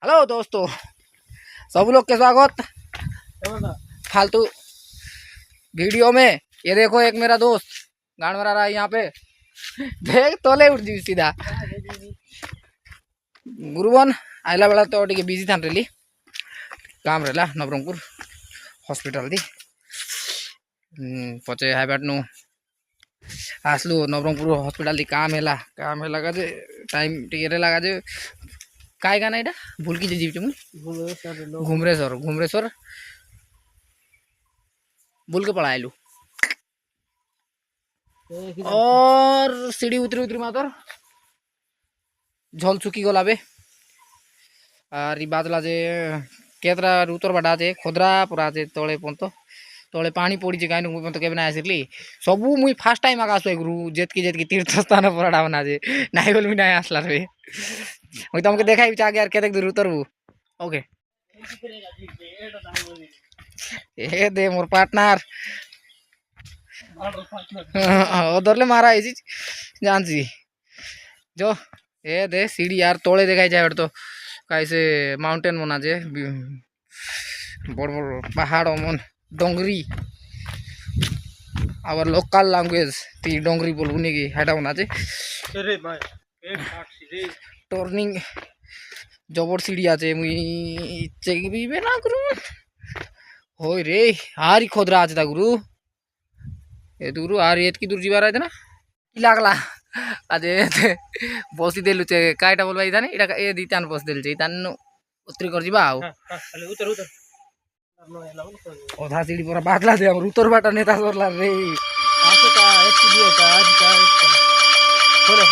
Hello दोस्तों, सब लोग के स्वागत फालतू वीडियो में। ये देखो एक मेरा दोस्त गान मरा रहा है यहाँ पे। देख तोले उठ जी सीधा गुरुवन आइला बेला तो टिके बिजी था रेली काम रहला नवरंगपुर हॉस्पिटल दी पचे हाइबाट नु आसलु नवरंगपुर हॉस्पिटल दी काम है लगा जे टाइम टिके लगा जे काय गाना इटा भूल की जीव चुम घुमरेश्वर भूल के पड़ा आलू और सीढ़ी उतरी उतरी मातर झल चुकी गला बे और बादला जे केतरा उतर बाटा जे खोदरा पूरा जे तले पंत तले पानी पड़ी गाय पंत के आसली सबू मुई फास्ट टाइम आगा आसु गुरु जेतकी तीर्थ स्थान पड़ा बना जे नाई बोल ना आसला रे मुई तुमके देखाई आगे यार केतक दूर उतरबू ओके ए दे मोर पार्टनर धरले मारा है जान सी जो ए दे सीढ़ी यार तोड़े देखाई जाए तो कैसे माउंटेन मना जे बड़ बड़ पहाड़ मन डोंगरी आवर लोकल लैंग्वेज ती डोंगरी बोलबुनी की हेडा होना जे टर्निंग जबर सीढ़ी आछे मुई चेक भी ना गुरु होय रे हारी खोदरा आछे ता गुरु ए गुरु हारी एतकी दूर जीवा रहे थे ना की लागला आज बसी देलु चे कायटा बोलबा इदाने इटा ए दितान बस देल चे इतान उतरी कर जीवा आउ उतर उतर ओधा सीढ़ी पूरा बादला दे हम उतर बाटा नेता सरला रे आसे का एक दियो का आज का खोले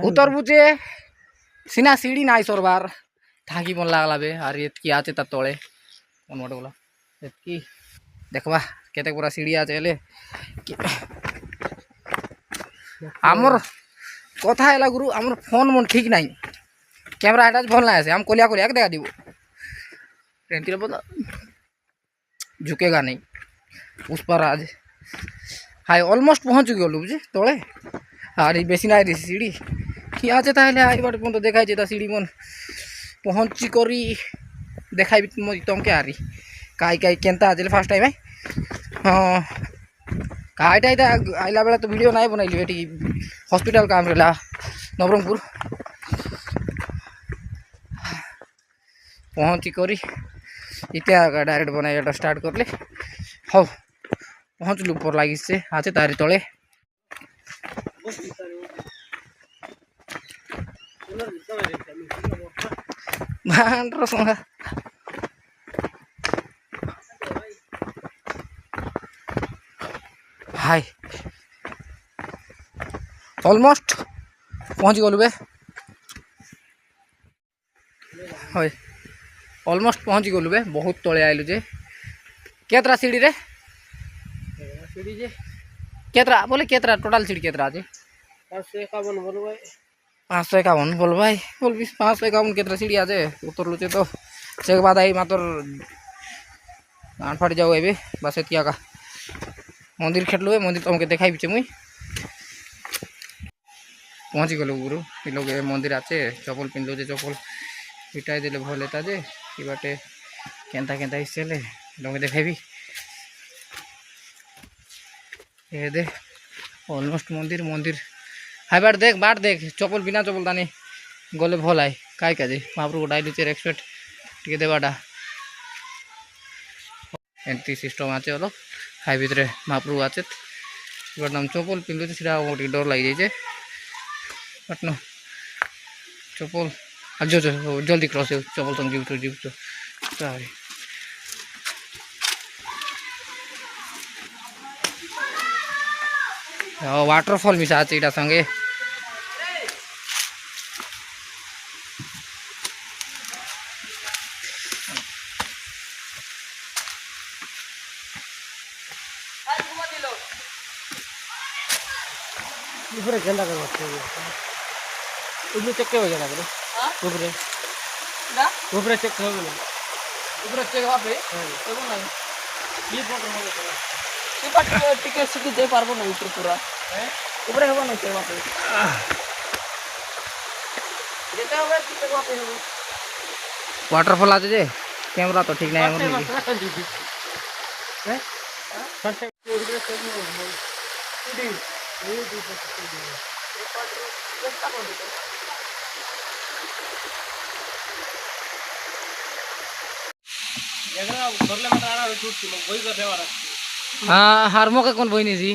उतर बुचे सीना सीढ़ी नाई सरबार थाकी मन लागला बे और एतकी आचे ता तळे कोन मट बोला एतकी देखबा केते पूरा सीढ़ी आचे ले आमर कथा हैला गुरु आमर फोन मन ठीक नहीं कैमरा हटा भल ना आसे हम कोलिया कोलिया के देखा दीबो रेंटी बता झुकेगा नहीं उस पर आज हाय ऑलमोस्ट पहुंच गयो बुझे तोळे अरे बेसी ना रे सीढ़ी कि आचे ताहले आई बाट पन तो देखाई जेता सीढ़ी मन पहुंची करी देखाई मई तमके आरी काई काई केनता आजले फर्स्ट टाइम है हां काईटा इटा आइला बेला तो वीडियो नाई बनाइली बेटी हॉस्पिटल काम रहला नवरंगपुर पहुंची करी इतना डायरेक्ट बनाई स्टार्ट कर ले हाँ पहुँचलु पर लगी से आचे तारी तले हाय ऑलमोस्ट पहुँच गलु बे हाय ऑलमोस्ट पहुँच गलु बे बहुत तले आइलु जे केतरा सीढ़ी रे सीढ़ी जे केतरा बोले केतरा टोटल सीढ़ी केतरा जे 551 बोल भाई 551 बोल भाई बोल 551 केतरा सीढ़ी आजे उतरलु जे तो से बाद आई मातर गान फाट जाओ एबे बस एतिया का मंदिर खेटलु मंदिर तुमके देखाई बिचे मुई पहुँची गलु गुरु इ लोग मंदिर आचे चप्पल पिनलो जे चप्पल पिटाई देले भल एता जे इ बाटे केनता केनता हिसेले लोग देखाइबी ए दे ऑलमोस्ट मंदिर मंदिर हाय बाट देख चप्पल बिना चप्पल दानी गले भल आए काय काजे महाप्रभु डाइलु चे रेस्पेक्ट टिके देबाटा एंटी सिस्टम आचे अलग हाई भितर महाप्रभु आचे नाम चप्पल पिंधु सीधा डर लगी जाए बट नो चप्पल जो जल्दी क्रॉस चप्पल तुम जीव तो वाटरफॉल मिसा आचे इटा संगे ऊपर गंदा कर ऊपर चेक हो जाएगा बरे ऊपर चेक हो गया ऊपर चेक वहां पे तो नहीं ये प्रॉब्लम हो गया ये बट टिकट सिटी दे पारबो ना ऊपर पूरा ऊपर होगा ना चेक वहां पे वाटरफॉल आते जे कैमरा तो ठीक नहीं है हाँ हारमो का कौन बहिनी जी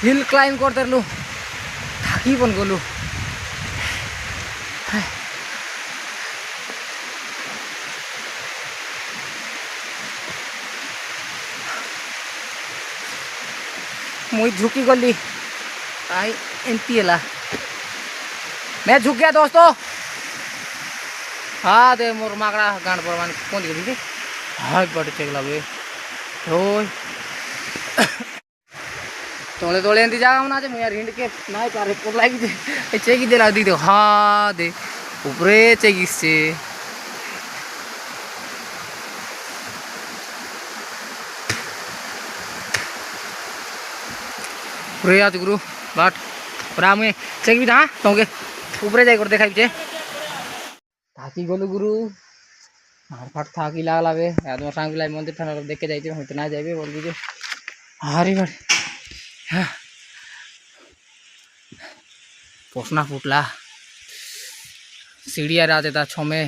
हिल क्लाइंब करते रहलू थाकी बन गलू मुई झुकी गली आई एमती है मैं झुक गया दोस्तों हाँ दे मोर मागड़ा गांड पर मान कौन दिखे हाँ बड़े चेगला बे ओय तोले तोले एंती जागा ना जे मुया रिंड के नाय पारे पर लागी दे चेगी दे लादी दे हाँ दे ऊपरे चेगी से ऊपरे आज गुरु बाट पूरा मुझे चेक भी हाँ तोके ऊपरे जाई कर देखाई छे थाकी गलु गुरु हार फाट थाकी लागला बे आज मोर सांग बिलाई मंदिर थाना देख के जाइते हम ना जाइबे बोल बुझे हारी बड़ पोसना फुटला सीढ़िया राते ता छमे